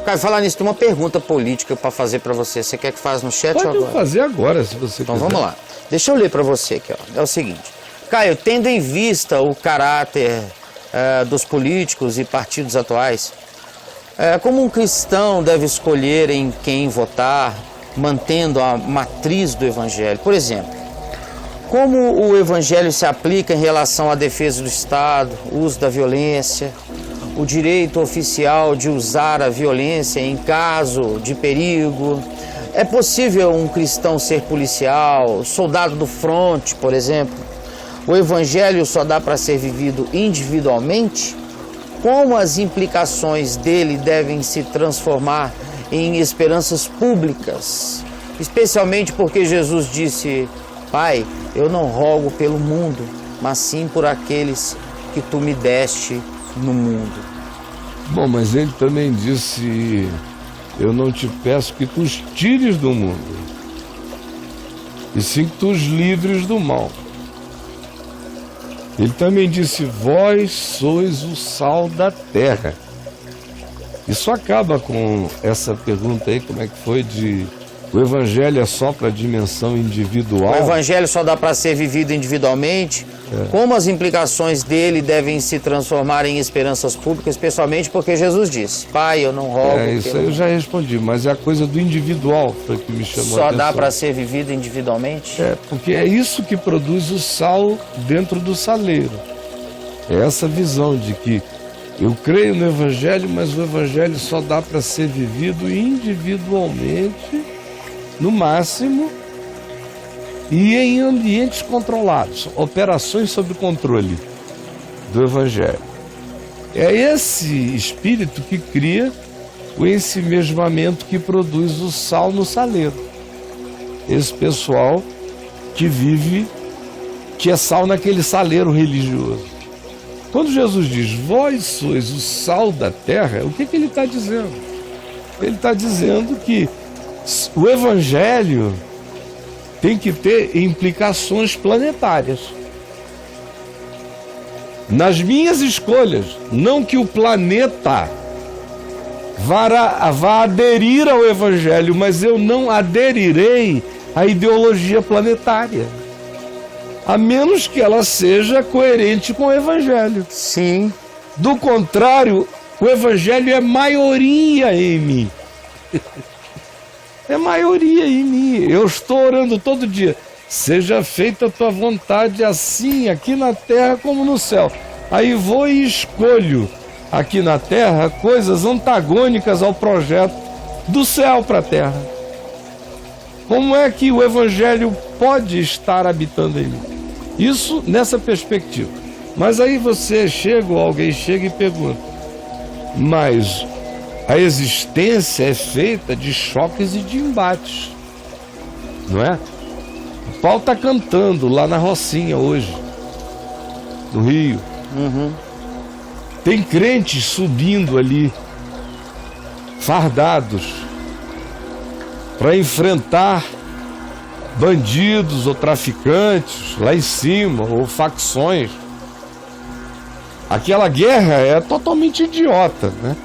Caio, falar nisso, tem uma pergunta política para fazer para você. Você quer que faça no chat ou agora? Pode fazer agora, se você então, quiser. Então vamos lá. Deixa eu ler para você aqui, ó. É o seguinte. Caio, tendo em vista o caráter dos políticos e partidos atuais, como um cristão deve escolher em quem votar, mantendo a matriz do Evangelho? Por exemplo, como o Evangelho se aplica em relação à defesa do Estado, o uso da violência, o direito oficial de usar a violência em caso de perigo? É possível um cristão ser policial, soldado do fronte, por exemplo? O Evangelho só dá para ser vivido individualmente? Como as implicações dele devem se transformar em esperanças públicas? Especialmente porque Jesus disse: Pai, eu não rogo pelo mundo, mas sim por aqueles que tu me deste no mundo. Bom, mas ele também disse: eu não te peço que tu os tires do mundo, e sim que tu os livres do mal. Ele também disse: vós sois o sal da terra. Isso acaba com essa pergunta aí, como é que foi de... O Evangelho é só para a dimensão individual? O Evangelho só dá para ser vivido individualmente? Como as implicações dele devem se transformar em esperanças públicas, especialmente porque Jesus disse: Pai, eu não rogo... Isso aí eu já respondi, mas é a coisa do individual foi que me chamou a atenção. Só dá para ser vivido individualmente? Porque é isso que produz o sal dentro do saleiro. É essa visão de que eu creio no Evangelho, mas o Evangelho só dá para ser vivido individualmente, no máximo, e em ambientes controlados, operações sob controle do Evangelho. É esse espírito que cria o ensimesmamento que produz o sal no saleiro. Esse pessoal que vive, que é sal naquele saleiro religioso. Quando Jesus diz: vós sois o sal da terra, o que ele está dizendo? Ele está dizendo que o Evangelho tem que ter implicações planetárias. Nas minhas escolhas, não que o planeta vá aderir ao Evangelho, mas eu não aderirei à ideologia planetária, a menos que ela seja coerente com o Evangelho. Sim. Do contrário, o Evangelho é maioria em mim. É maioria em mim. Eu estou orando todo dia: seja feita a tua vontade, assim aqui na terra como no céu. Aí vou e escolho aqui na terra coisas antagônicas ao projeto do céu para a terra. Como é que o Evangelho pode estar habitando em mim? Isso nessa perspectiva. Mas aí você chega, ou alguém chega e pergunta: mas a existência é feita de choques e de embates, não é? O pau está cantando lá na Rocinha hoje, no Rio. Tem crentes subindo ali, fardados, para enfrentar bandidos ou traficantes lá em cima, ou facções. Aquela guerra é totalmente idiota, né?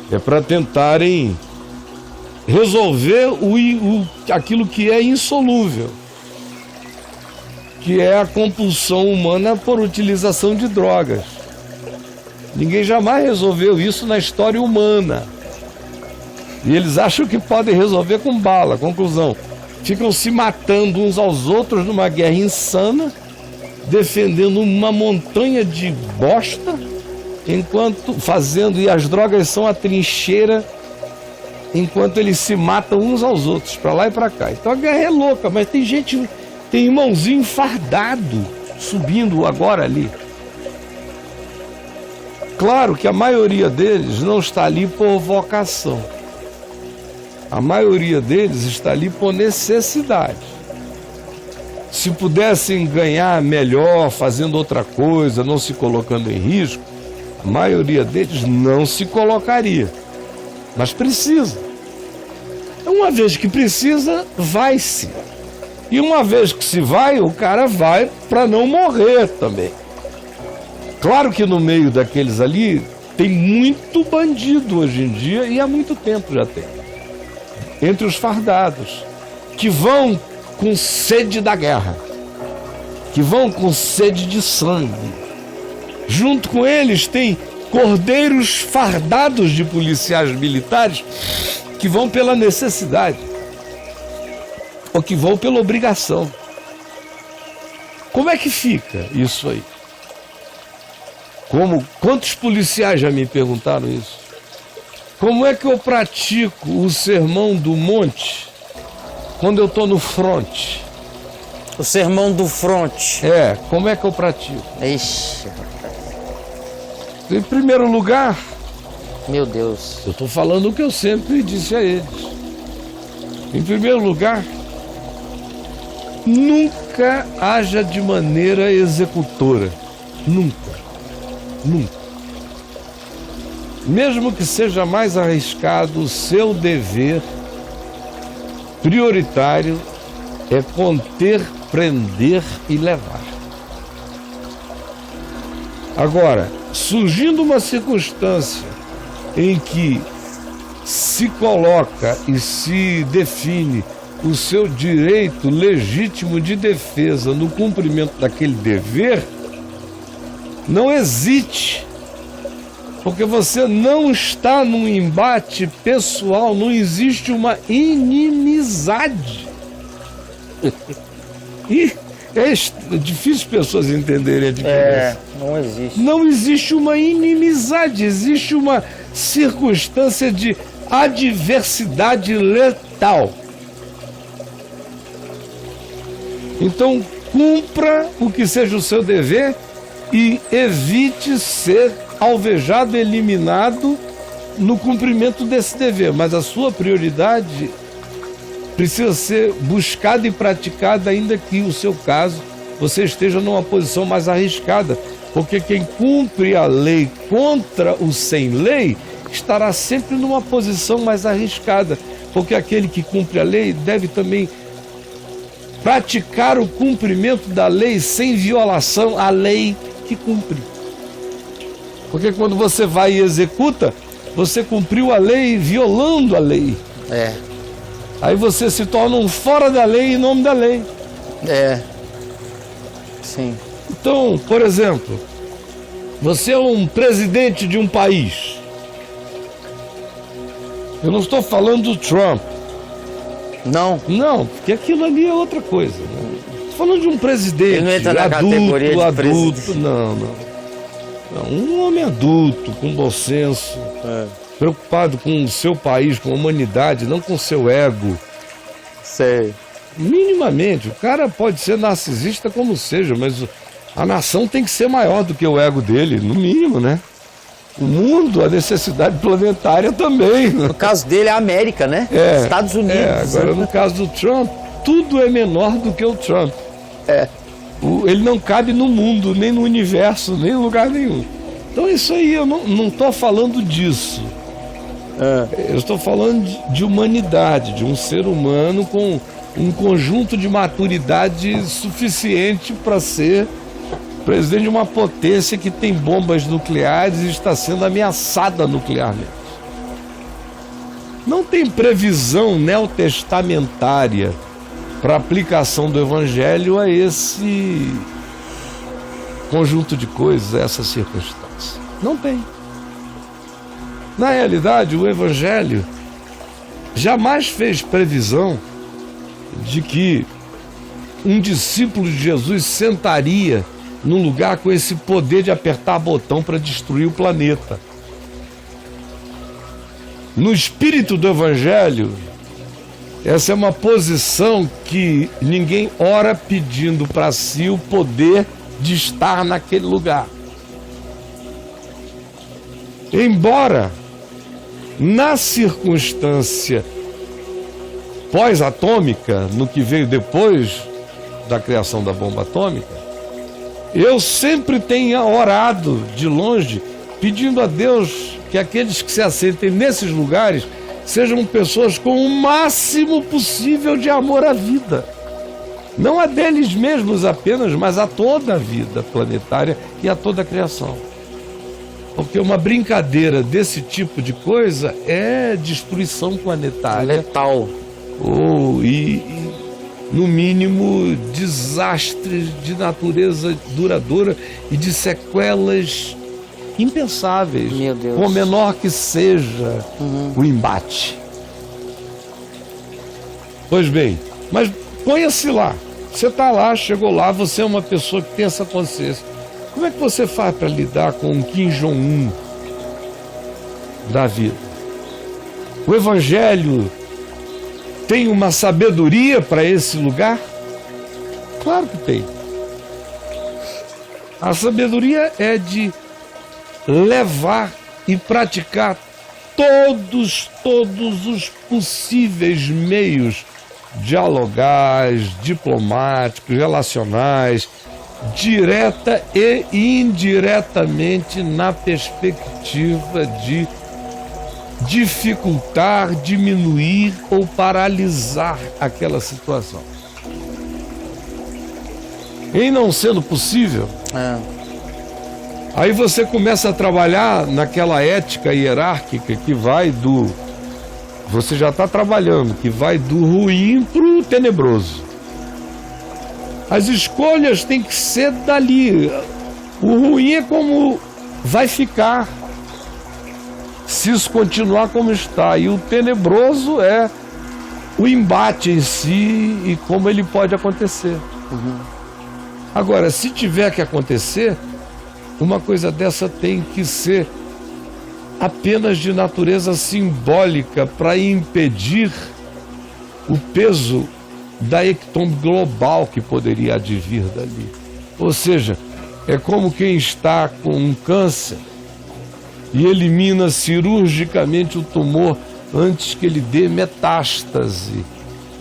É para tentarem resolver aquilo que é insolúvel, que é a compulsão humana por utilização de drogas. Ninguém jamais resolveu isso na história humana. E eles acham que podem resolver com bala. Conclusão: ficam se matando uns aos outros numa guerra insana, defendendo uma montanha de bosta, e as drogas são a trincheira, enquanto eles se matam uns aos outros, para lá e para cá. Então a guerra é louca, mas tem irmãozinho fardado subindo agora ali. Claro que a maioria deles não está ali por vocação. A maioria deles está ali por necessidade. Se pudessem ganhar melhor fazendo outra coisa, não se colocando em risco, a maioria deles não se colocaria. Mas precisa. Uma vez que precisa, vai-se. E uma vez que se vai, o cara vai para não morrer também. Claro que no meio daqueles ali Tem muito bandido hoje em dia, e há muito tempo já tem, entre os fardados, que vão com sede da guerra, que vão com sede de sangue. Junto com eles tem cordeiros fardados de policiais militares que vão pela necessidade, ou que vão pela obrigação. Como é que fica isso aí? Quantos policiais já me perguntaram isso? Como é que eu pratico o sermão do monte quando eu estou no fronte? O sermão do fronte. Como é que eu pratico? Ixi, rapaz. Em primeiro lugar, Meu Deus. eu estou falando o que eu sempre disse a eles. Em primeiro lugar, nunca haja de maneira executora. Nunca. Nunca. Mesmo que seja mais arriscado, o seu dever prioritário é conter, prender e levar. Agora, surgindo uma circunstância em que se coloca e se define o seu direito legítimo de defesa no cumprimento daquele dever, não hesite, porque você não está num embate pessoal, não existe uma inimizade. E é difícil pessoas entenderem a diferença. Não existe. Não existe uma inimizade, existe uma circunstância de adversidade letal. Então, cumpra o que seja o seu dever e evite ser alvejado, eliminado no cumprimento desse dever. Mas a sua prioridade precisa ser buscada e praticada, ainda que o seu caso você esteja numa posição mais arriscada, porque quem cumpre a lei contra o sem lei estará sempre numa posição mais arriscada, porque aquele que cumpre a lei deve também praticar o cumprimento da lei sem violação à lei que cumpre. Porque quando você vai e executa, você cumpriu a lei violando a lei. Aí você se torna um fora da lei em nome da lei. Sim. Então, por exemplo, você é um presidente de um país. Eu não estou falando do Trump. Não, porque aquilo ali é outra coisa. Estou falando de um presidente. Ele não entra na categoria de adulto. Não. Um homem adulto, com bom senso, preocupado com o seu país, com a humanidade, não com o seu ego. Sei. Minimamente, o cara pode ser narcisista como seja, mas a nação tem que ser maior do que o ego dele, no mínimo, né? O mundo, a necessidade planetária também. No caso dele, é a América, né? Estados Unidos. Agora, no caso do Trump, tudo é menor do que o Trump. Ele não cabe no mundo, nem no universo, nem em lugar nenhum. Então isso aí, eu não estou falando disso. Eu estou falando de humanidade, de um ser humano com um conjunto de maturidade suficiente para ser presidente de uma potência que tem bombas nucleares e está sendo ameaçada nuclearmente. Não tem previsão neotestamentária para aplicação do Evangelho a esse conjunto de coisas, a essa circunstância. Não tem. Na realidade, o Evangelho jamais fez previsão de que um discípulo de Jesus sentaria num lugar com esse poder de apertar botão para destruir o planeta. No espírito do Evangelho, essa é uma posição que ninguém ora pedindo para si o poder de estar naquele lugar. Embora, na circunstância pós-atômica, no que veio depois da criação da bomba atômica, eu sempre tenha orado de longe, pedindo a Deus que aqueles que se assentem nesses lugares sejam pessoas com o máximo possível de amor à vida. Não a deles mesmos apenas, mas a toda a vida planetária e a toda a criação. Porque uma brincadeira desse tipo de coisa é destruição planetária. Letal. E, no mínimo, desastres de natureza duradoura e de sequelas impensáveis. Meu Deus. Por menor que seja o embate. Pois bem, mas ponha-se lá. Você está lá, chegou lá, você é uma pessoa que tem essa consciência. Como é que você faz para lidar com o Kim Jong-un da vida? O Evangelho tem uma sabedoria para esse lugar? Claro que tem. A sabedoria é de levar e praticar todos os possíveis meios dialogais, diplomáticos, relacionais, direta e indiretamente na perspectiva de dificultar, diminuir ou paralisar aquela situação. Em não sendo possível, aí você começa a trabalhar naquela ética hierárquica que vai do... Você já está trabalhando, que vai do ruim para o tenebroso. As escolhas têm que ser dali. O ruim é como vai ficar se isso continuar como está. E o tenebroso é o embate em si e como ele pode acontecer. Agora, se tiver que acontecer, uma coisa dessa tem que ser apenas de natureza simbólica para impedir o peso da hecatombe global que poderia advir dali. Ou seja, é como quem está com um câncer e elimina cirurgicamente o tumor antes que ele dê metástase.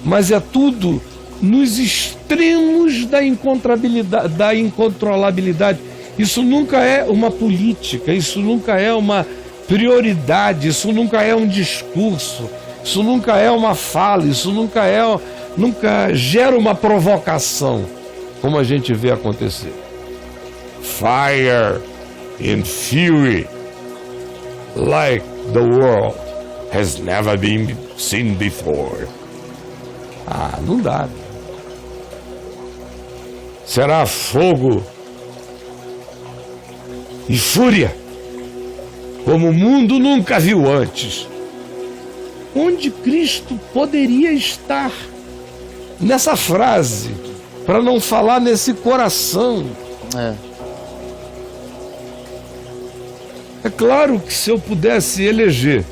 Mas é tudo nos extremos da incontrolabilidade. Isso nunca é uma política, isso nunca é uma prioridade, isso nunca é um discurso, isso nunca é uma fala, isso nunca gera uma provocação, como a gente vê acontecer. Fire and fury, like the world has never been seen before. Não dá. Será fogo e fúria, como o mundo nunca viu antes. Onde Cristo poderia estar nessa frase, para não falar nesse coração? É claro que se eu pudesse eleger,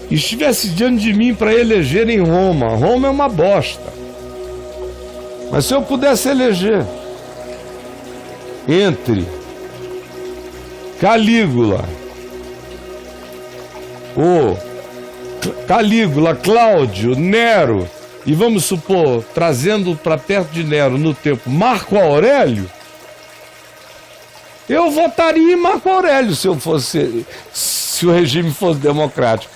e estivesse diante de mim para eleger em Roma é uma bosta. Mas se eu pudesse eleger entre Calígula, Cláudio, Nero, e vamos supor, trazendo para perto de Nero no tempo, Marco Aurélio, eu votaria em Marco Aurélio se o regime fosse democrático.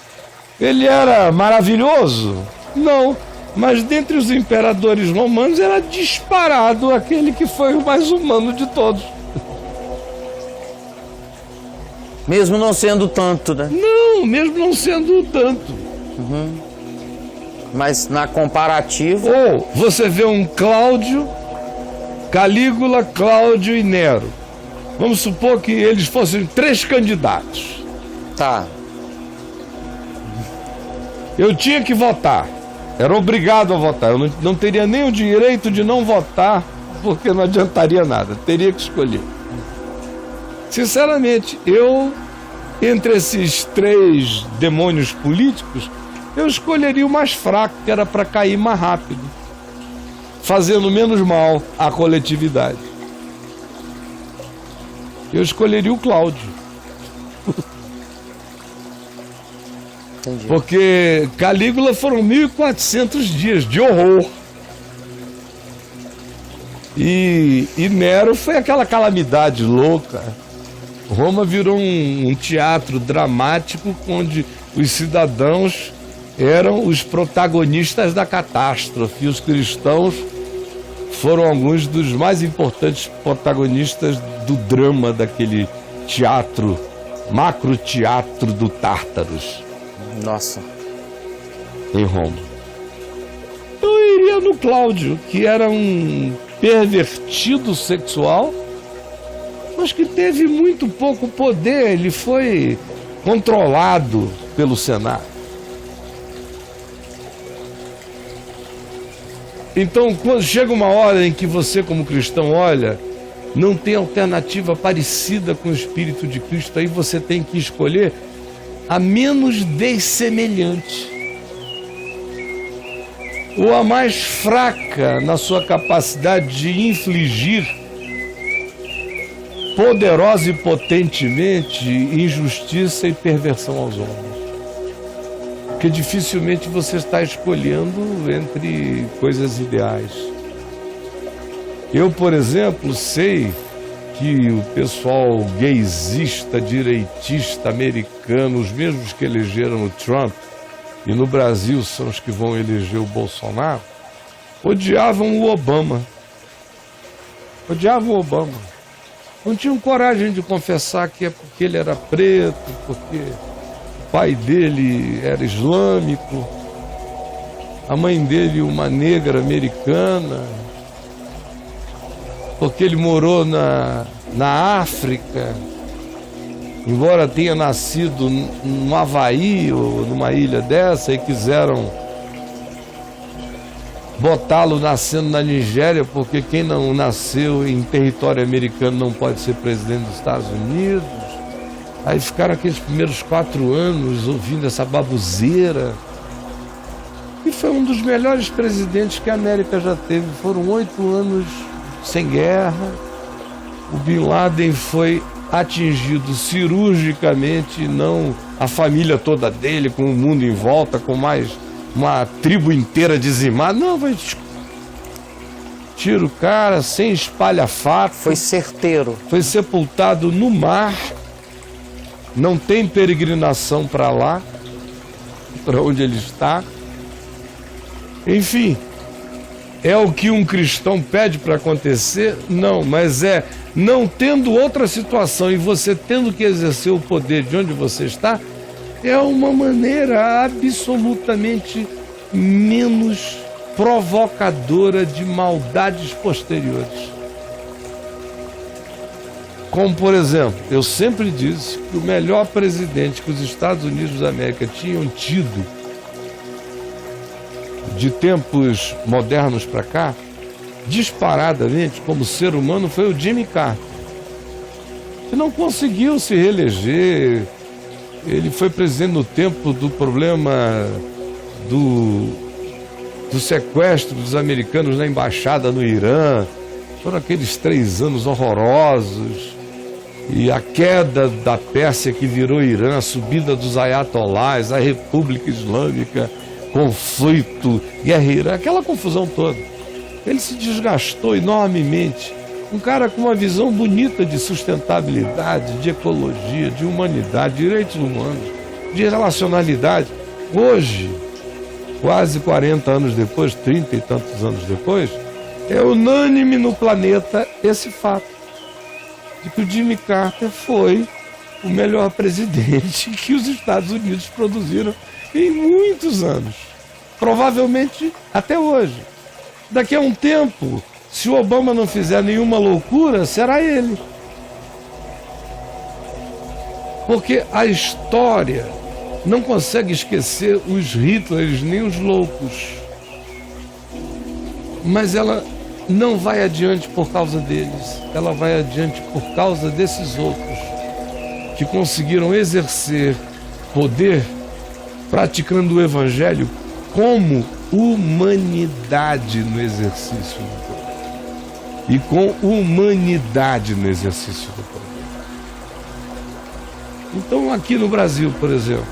Ele era maravilhoso? Não, mas dentre os imperadores romanos era disparado aquele que foi o mais humano de todos. Mesmo não sendo tanto, né? Não, mesmo não sendo tanto. Mas na comparativa... Ou você vê um Cláudio, Calígula, Cláudio e Nero. Vamos supor que eles fossem 3 candidatos. Tá. Eu tinha que votar. Era obrigado a votar. Eu não teria nem o direito de não votar, porque não adiantaria nada. Teria que escolher. Sinceramente, entre esses 3 demônios políticos, eu escolheria o mais fraco, que era para cair mais rápido, fazendo menos mal à coletividade. Eu escolheria o Cláudio. Entendi. Porque Calígula foram 1.400 dias de horror. E Nero foi aquela calamidade louca. Roma virou um teatro dramático onde os cidadãos eram os protagonistas da catástrofe. E os cristãos foram alguns dos mais importantes protagonistas do drama daquele teatro macroteatro do Tártaros, Nossa. em Roma. Eu iria no Cláudio, que era um pervertido sexual, mas que teve muito pouco poder. Ele foi controlado pelo Senado. Então, quando chega uma hora em que você, como cristão, olha, não tem alternativa parecida com o Espírito de Cristo, aí você tem que escolher a menos dessemelhante, ou a mais fraca na sua capacidade de infligir poderosa e potentemente injustiça e perversão aos homens. Porque dificilmente você está escolhendo entre coisas ideais. Eu, por exemplo, sei que o pessoal gaysista, direitista, americano, os mesmos que elegeram o Trump, e no Brasil são os que vão eleger o Bolsonaro, odiavam o Obama. Odiavam o Obama. Não tinham coragem de confessar que é porque ele era preto, porque o pai dele era islâmico, a mãe dele uma negra americana, porque ele morou na África, embora tenha nascido no Havaí ou numa ilha dessa, e quiseram botá-lo nascendo na Nigéria, porque quem não nasceu em território americano não pode ser presidente dos Estados Unidos. Aí ficaram aqueles primeiros 4 anos ouvindo essa baboseira. E foi um dos melhores presidentes que a América já teve. Foram 8 anos sem guerra. O Bin Laden foi atingido cirurgicamente, não a família toda dele, com o mundo em volta, com mais uma tribo inteira dizimada. Não, vai tira o cara sem espalhafato. Foi certeiro. Foi sepultado no mar. Não tem peregrinação para lá, para onde ele está. Enfim, é o que um cristão pede para acontecer? Não, mas não tendo outra situação e você tendo que exercer o poder de onde você está, é uma maneira absolutamente menos provocadora de maldades posteriores. Como, por exemplo, eu sempre disse que o melhor presidente que os Estados Unidos da América tinham tido de tempos modernos para cá, disparadamente, como ser humano, foi o Jimmy Carter, que não conseguiu se reeleger. Ele foi presidente no tempo do problema do sequestro dos americanos na embaixada no Irã. Foram aqueles 3 anos horrorosos. E a queda da Pérsia que virou Irã, a subida dos ayatolás, a República Islâmica, conflito, guerra Irã, aquela confusão toda. Ele se desgastou enormemente. Um cara com uma visão bonita de sustentabilidade, de ecologia, de humanidade, direitos humanos, de relacionalidade. Hoje, quase 40 anos depois, 30 e tantos anos depois, é unânime no planeta esse fato, de que o Jimmy Carter foi o melhor presidente que os Estados Unidos produziram em muitos anos. Provavelmente até hoje. Daqui a um tempo, se o Obama não fizer nenhuma loucura, será ele. Porque a história não consegue esquecer os Hitlers nem os loucos. Mas ela não vai adiante por causa deles. Ela vai adiante por causa desses outros que conseguiram exercer poder praticando o Evangelho como humanidade no exercício do poder. E com humanidade no exercício do poder. Então, aqui no Brasil, por exemplo,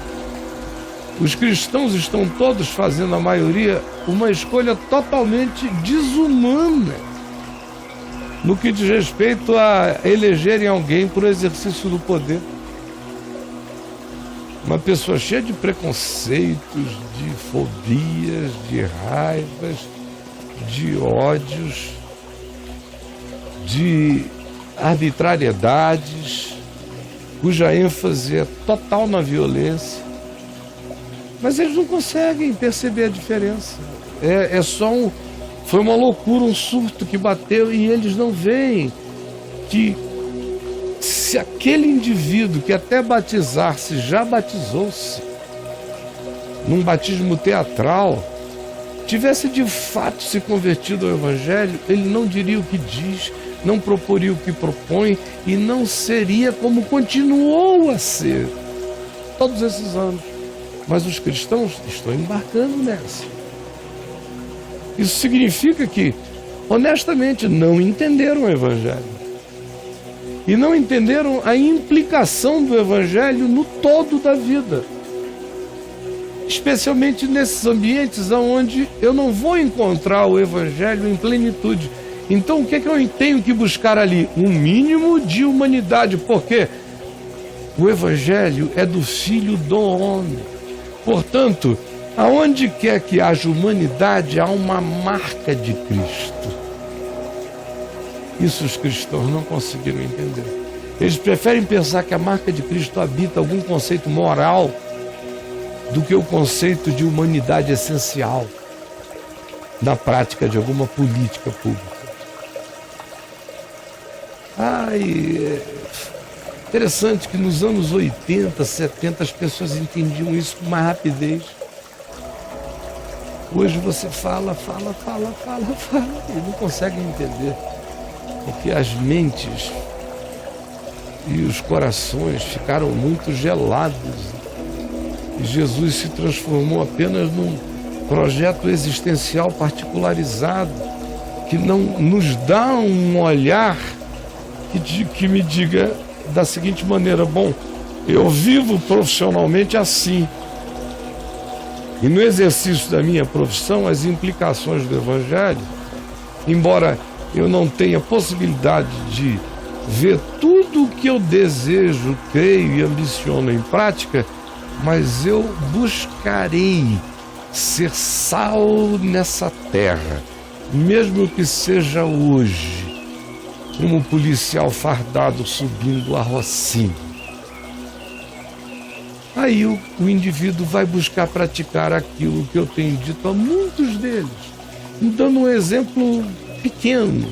os cristãos estão todos fazendo, a maioria, uma escolha totalmente desumana no que diz respeito a elegerem alguém por exercício do poder. Uma pessoa cheia de preconceitos, de fobias, de raivas, de ódios, de arbitrariedades, cuja ênfase é total na violência, mas eles não conseguem perceber a diferença. Foi uma loucura, um surto que bateu, e eles não veem que se aquele indivíduo que até batizar-se já batizou-se num batismo teatral, tivesse de fato se convertido ao Evangelho, ele não diria o que diz, não proporia o que propõe e não seria como continuou a ser todos esses anos. Mas os cristãos estão embarcando nessa. Isso significa que, honestamente, não entenderam o Evangelho. E não entenderam a implicação do Evangelho no todo da vida. Especialmente nesses ambientes onde eu não vou encontrar o Evangelho em plenitude. Então, o que é que eu tenho que buscar ali? Um mínimo de humanidade, porque o Evangelho é do Filho do Homem. Portanto, aonde quer que haja humanidade, há uma marca de Cristo. Isso os cristãos não conseguiram entender. Eles preferem pensar que a marca de Cristo habita algum conceito moral do que o conceito de humanidade essencial na prática de alguma política pública. Interessante que nos anos 80, 70 as pessoas entendiam isso com mais rapidez. Hoje você fala e não consegue entender, porque as mentes e os corações ficaram muito gelados. E Jesus se transformou apenas num projeto existencial particularizado, que não nos dá um olhar que me diga da seguinte maneira: bom, eu vivo profissionalmente assim, e no exercício da minha profissão, as implicações do Evangelho, embora eu não tenha possibilidade de ver tudo o que eu desejo, creio e ambiciono em prática, mas eu buscarei ser sal nessa terra, mesmo que seja hoje, como policial fardado subindo a Rocinha. Aí o indivíduo vai buscar praticar aquilo que eu tenho dito a muitos deles, dando um exemplo pequeno.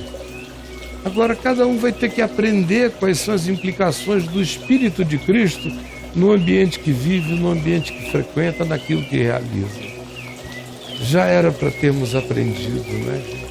Agora, cada um vai ter que aprender quais são as implicações do Espírito de Cristo no ambiente que vive, no ambiente que frequenta, naquilo que realiza. Já era para termos aprendido, né?